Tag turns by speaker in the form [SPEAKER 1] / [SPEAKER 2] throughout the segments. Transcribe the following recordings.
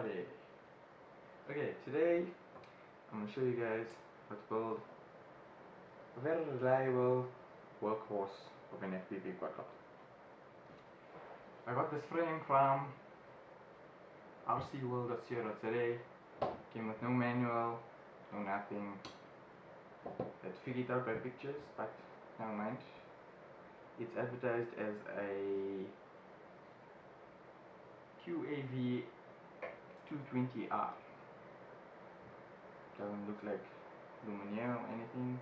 [SPEAKER 1] everybody. Okay, today I'm going to show you guys how to build a very reliable workhorse of an FPV quadcopter. I got this frame from rcworld.co.za. Came with no manual, no nothing. Had figured out by pictures, but never mind. It's advertised as a QAV 220R. Doesn't look like Lumiere or anything,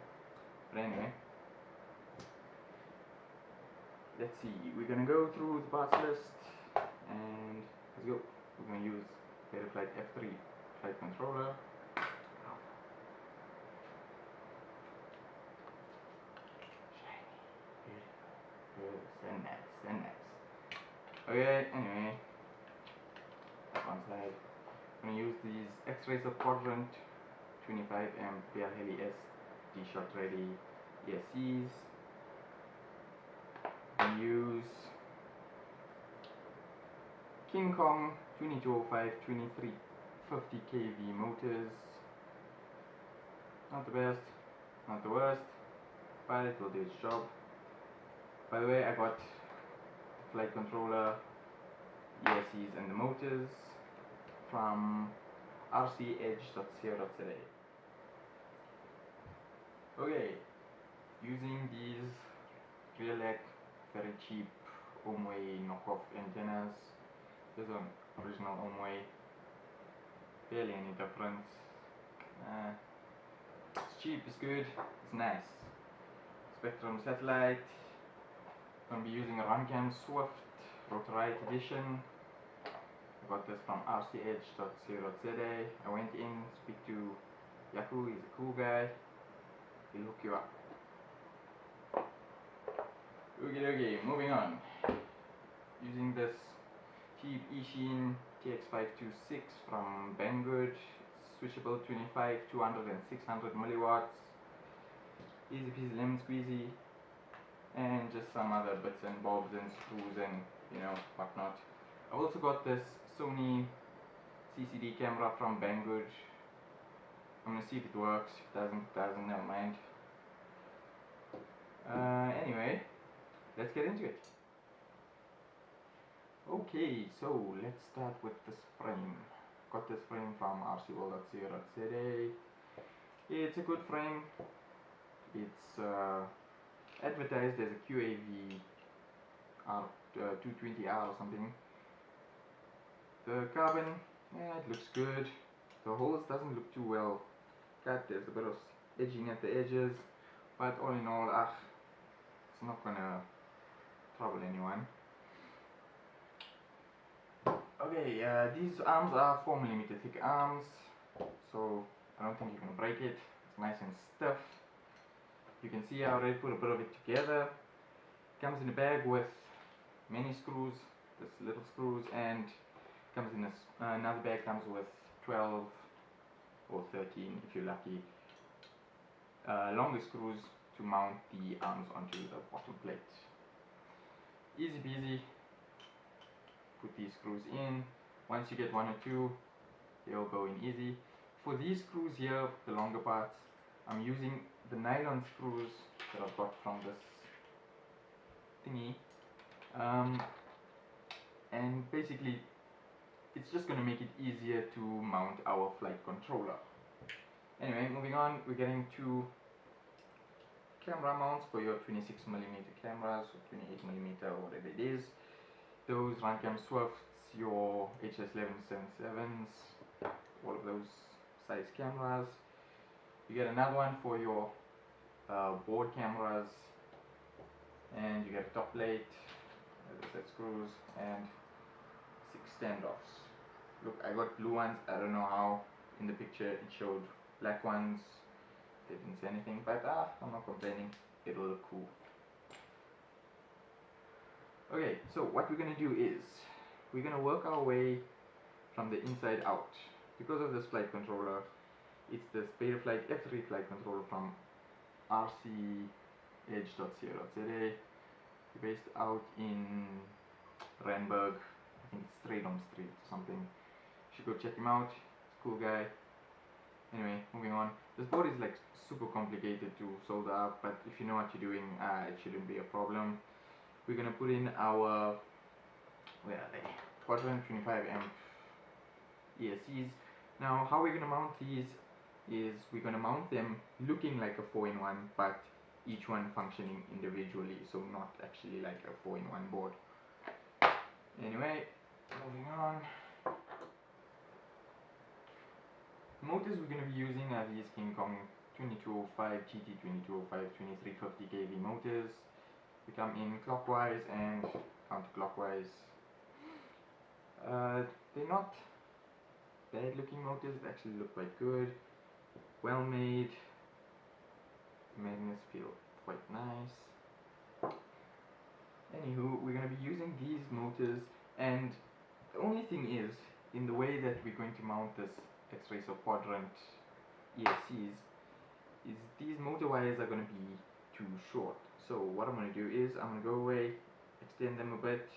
[SPEAKER 1] but anyway, let's see. We're gonna go through the parts list and let's go. We're gonna use peripheral F3 flight controller. So nice. Okay, anyway, that's one side. I'm gonna use these X-rays of quadrant 25 amp Heli S D-shot ready ESCs. I use King Kong 2205 2350 kV motors. Not the best, not the worst, but it will do its job. By the way, I got the flight controller, ESCs and the motors from rcedge.co.za. Okay, using these Realec very cheap Omway knockoff antennas. This one original Omway, barely any difference. It's cheap, it's good, it's nice. Spectrum satellite. Gonna be using a Runcam Swift Rotorite edition. I got this from rcedge.co.za. I went in, speak to Yaku, he's a cool guy. He'll hook you up. Okay, moving on. Using this cheap Ishin TX526 from Banggood. It's switchable 25, 200 and 600 milliwatts. Easy peasy lemon squeezy. And just some other bits and bobs and screws and whatnot. I also got this Sony CCD camera from Banggood. I'm gonna see if it works. If it doesn't, never mind. Anyway, let's get into it. Okay, so let's start with this frame. Got this frame from rcworld.co.za. It's a good frame. It's advertised as a QAV R 220R or something. The carbon, yeah, it looks good. The holes doesn't look too well cut. There's a bit of edging at the edges, but all in all, it's not gonna trouble anyone. Okay, these arms are 4mm thick arms, so I don't think you're gonna break it. It's nice and stiff. You can see I already put a bit of it together. Comes in a bag with many screws, this little screws, and comes in another bag comes with 12 or 13 if you're lucky longer screws to mount the arms onto the bottom plate. Easy peasy. Put these screws in. Once you get one or two, they'll go in easy. For these screws here, the longer parts, I'm using the nylon screws that I've got from this thingy, and basically it's just going to make it easier to mount our flight controller. Anyway, moving on, we're getting two camera mounts for your 26mm cameras or 28mm or whatever it is. Those Runcam Swifts, your HS1177s, all of those size cameras. You get another one for your board cameras, and you get a top plate, as I said, screws, and 6 standoffs. Look, I got blue ones. I don't know how in the picture it showed black ones. They didn't say anything, but I'm not complaining. It'll look cool. Okay, so what we're gonna do is we're gonna work our way from the inside out. Because of this flight controller, it's the peripheral F3 flight controller from rcedge.co.za. Based out in Randburg, I think it's Stradom Street or something. should go check him out. He's a cool guy. Anyway, moving on. This board is like super complicated to solder up, but if you know what you're doing, it shouldn't be a problem. We're gonna put in our, where are they? Quadrant 25 amp ESCs. Now, how we're gonna mount these is we're gonna mount them looking like a 4-in-1, but each one functioning individually, so not actually like a 4-in-1 board. Anyway, moving on. The motors we're going to be using are these King Kong 2205 GT 2205 2350 kV motors. They come in clockwise and counterclockwise. They're not bad looking motors, they actually look quite good, well made. The magnets feel quite nice. Anywho, we're going to be using these motors, and the only thing is, in the way that we're going to mount this X-Racer quadrant ESCs, is these motor wires are going to be too short. So what I'm going to do is I'm going to go away, extend them a bit,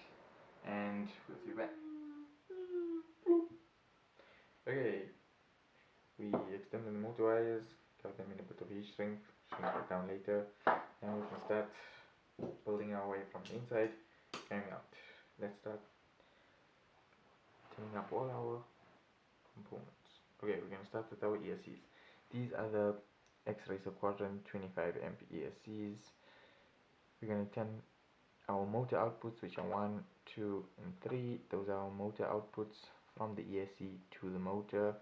[SPEAKER 1] and we'll see you back. Okay, we extended the motor wires, got them in a bit of heat shrink it down later. Now we can start building our way from the inside, coming out. Let's start turning up all our components. Okay, we're going to start with our ESCs. These are the X-Racer Quadrant 25 amp ESCs. We're going to turn our motor outputs, which are 1, 2 and 3. Those are our motor outputs from the ESC to the motor.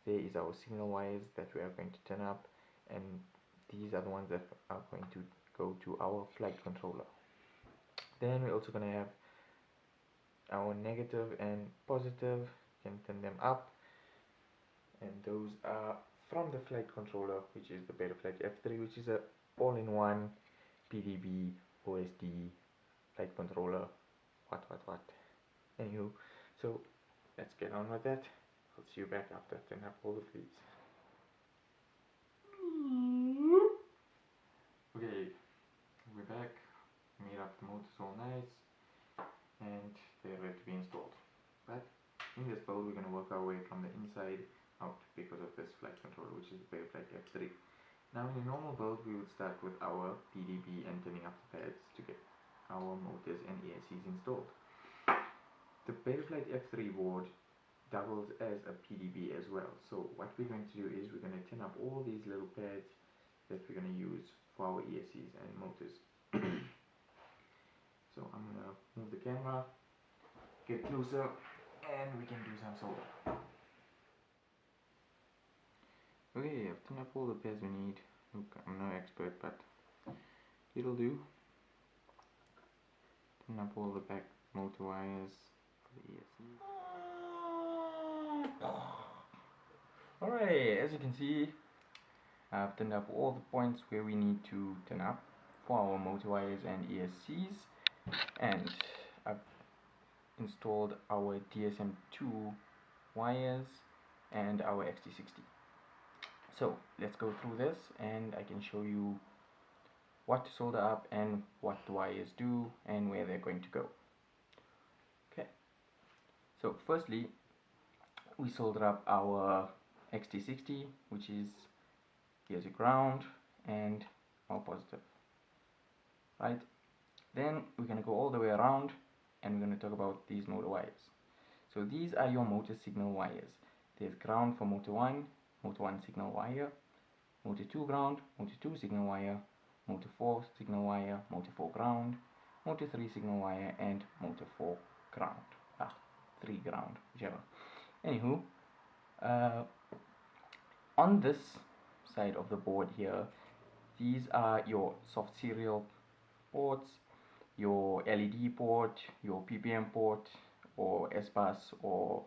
[SPEAKER 1] There is our signal wires that we are going to turn up, and these are the ones that are going to go to our flight controller. Then we're also going to have our negative and positive. You can turn them up, and those are from the flight controller, which is the Betaflight F3, which is a all-in-one PDB OSD flight controller. What. Anywho, so let's get on with that. I'll see you back after I turn up all of these. Okay, we're back. Made up the motors all nice, and they're ready to be installed. But in this build, we're going to work our way from the inside out because of this flight controller, which is the Betaflight F3. Now in a normal build, we would start with our PDB and turning up the pads to get our motors and ESCs installed. The Betaflight F3 board doubles as a PDB as well. So what we're going to do is we're going to turn up all these little pads that we're going to use for our ESCs and motors. So I'm going to move the camera, get closer, and we can do some solder. Okay, I've turned up all the pads we need. Look, I'm no expert, but it'll do. Turn up all the back motor wires for the ESC. Alright, as you can see, I've turned up all the points where we need to turn up for our motor wires and ESCs, and I've installed our DSM2 wires and our XT60. So let's go through this and I can show you what to solder up and what the wires do and where they're going to go. Okay, so firstly we solder up our XT60, which is, here's a ground and our positive, right? Then we're going to go all the way around and we're going to talk about these motor wires. So these are your motor signal wires. There's ground for motor 1 signal wire, motor 2 ground, motor 2 signal wire, motor 4 signal wire, motor 4 ground, motor 3 signal wire, and motor 4 ground. 3 ground, whichever. Anywho, on this side of the board here, these are your soft serial ports, your LED port, your PPM port, or S-Bus, or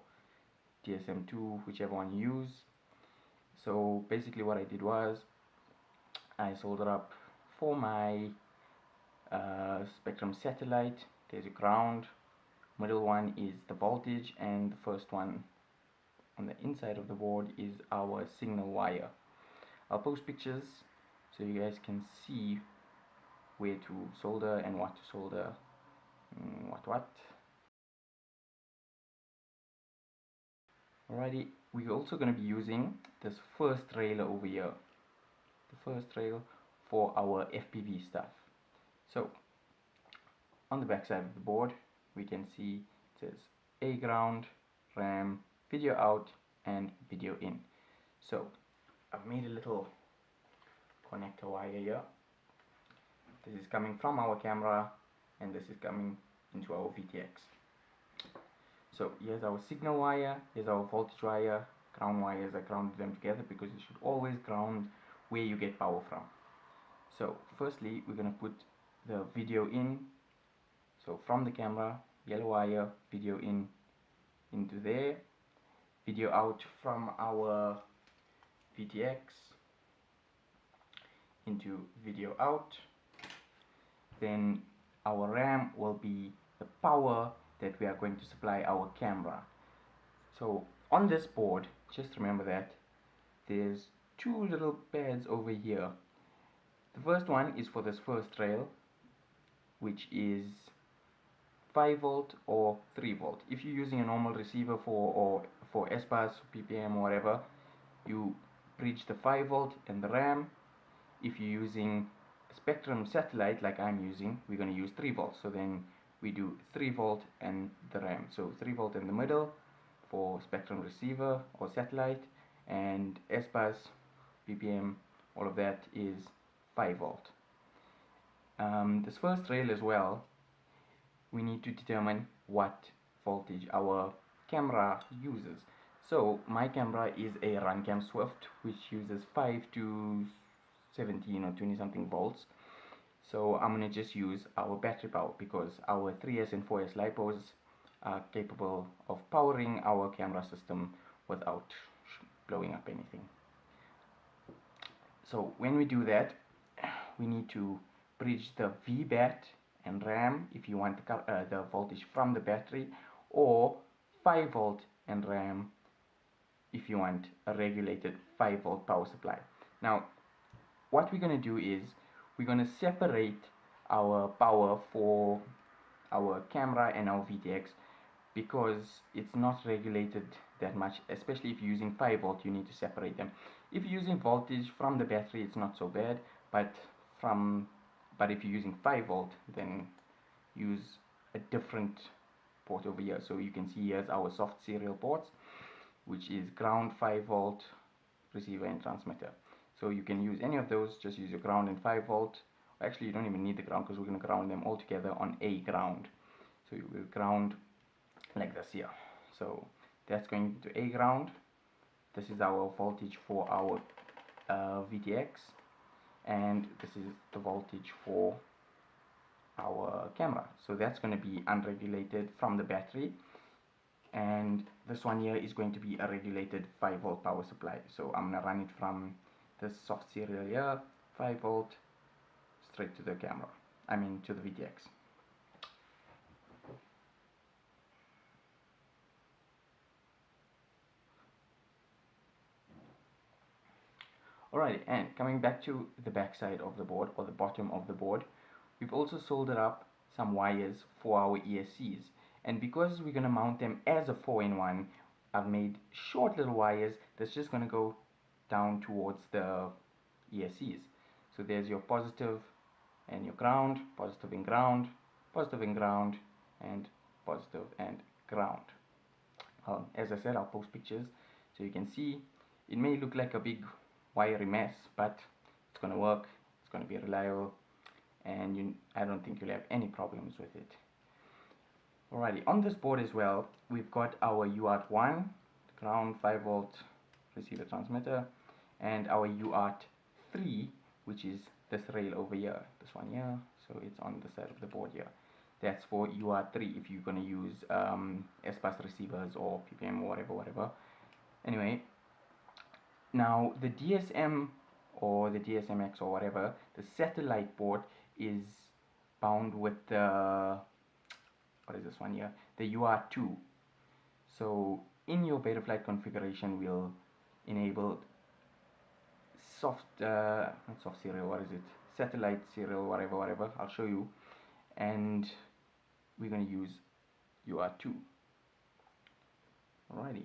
[SPEAKER 1] DSM2, whichever one you use. So basically what I did was I soldered up for my Spectrum satellite. There's a ground, middle one is the voltage, and the first one on the inside of the board is our signal wire. I'll post pictures so you guys can see where to solder and what to solder, what. Alrighty, we're also going to be using this first rail over here, the first rail for our FPV stuff. So on the back side of the board we can see it says A ground, RAM, video out and video in. So I've made a little connector wire here. This is coming from our camera and this is coming into our VTX. So here's our signal wire, here's our voltage wire, ground wires. I grounded them together because you should always ground where you get power from. So firstly we're going to put the video in. So from the camera, yellow wire, video in into there, video out from our VTX into video out. Then our RAM will be the power that we are going to supply our camera. So on this board, just remember that there's two little pads over here. The first one is for this first rail, which is 5 volt or 3 volt. If you're using a normal receiver for SBus, PPM or whatever, you bridge the 5 volt and the RAM. If you're using Spectrum satellite like I'm using, we're going to use 3 volts. So then we do 3 volt and the RAM. So 3 volt in the middle for Spectrum receiver or satellite, and SBus, PPM, all of that is 5 volt. This first rail as well, we need to determine what voltage our camera uses. So my camera is a Runcam Swift, which uses 5 to 17 or 20 something volts. So I'm going to just use our battery power because our 3S and 4S LiPos are capable of powering our camera system without blowing up anything. So when we do that, we need to bridge the VBAT and RAM if you want the voltage from the battery, or 5 volt and RAM if you want a regulated 5 volt power supply. Now what we're going to do is we're going to separate our power for our camera and our VTX because it's not regulated that much, especially if you're using 5 volt. You need to separate them. If you're using voltage from the battery, it's not so bad, but if you're using 5 volt, then use a different port over here. So you can see here's our soft serial ports, which is ground, 5 volt, receiver and transmitter. So you can use any of those, just use your ground and 5 volt. Actually you don't even need the ground because we're going to ground them all together on a ground. So you will ground like this here. So that's going to a ground. This is our voltage for our VTX, and this is the voltage for our camera. So that's going to be unregulated from the battery, and this one here is going to be a regulated 5 volt power supply. So I'm going to run it from this soft serial here, 5 volt, straight to the camera, I mean to the VTX. Alright, and coming back to the back side of the board, or the bottom of the board, we've also soldered up some wires for our ESCs. And because we're going to mount them as a 4-in-1, I've made short little wires that's just going to go down towards the ESCs. So there's your positive and your ground, positive and ground, positive and ground, and positive and ground. As I said, I'll post pictures so you can see. It may look like a big wiry mess, but it's going to work, it's going to be reliable, and I don't think you'll have any problems with it. Alrighty, on this board as well, we've got our UART1, ground, 5 volt receiver transmitter, and our UART3, which is this rail over here, this one here, so it's on the side of the board here. That's for UART3 if you're going to use SBus receivers or PPM or whatever. Anyway, now the DSM or the DSMX or whatever, the satellite port is bound with the, what is this one here, the UART2. So in your Betaflight configuration we'll enable not soft serial, what is it, satellite serial, whatever, I'll show you, and we're going to use UART2. Alrighty,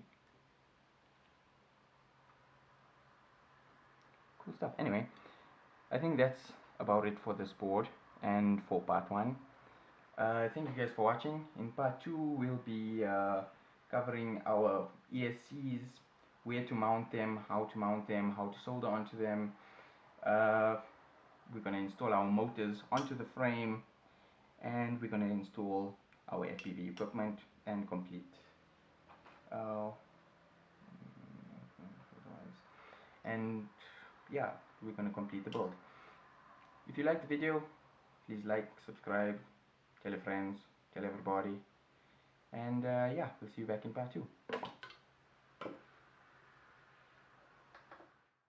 [SPEAKER 1] cool stuff. Anyway, I think that's about it for this board and for part 1. Thank you guys for watching. In part 2 we'll be covering our ESCs, where to mount them, how to solder onto them. We're going to install our motors onto the frame, and we're going to install our FPV equipment and complete and yeah, we're going to complete the build. If you like the video, please like, subscribe, tell your friends, tell everybody, and yeah, we'll see you back in part 2.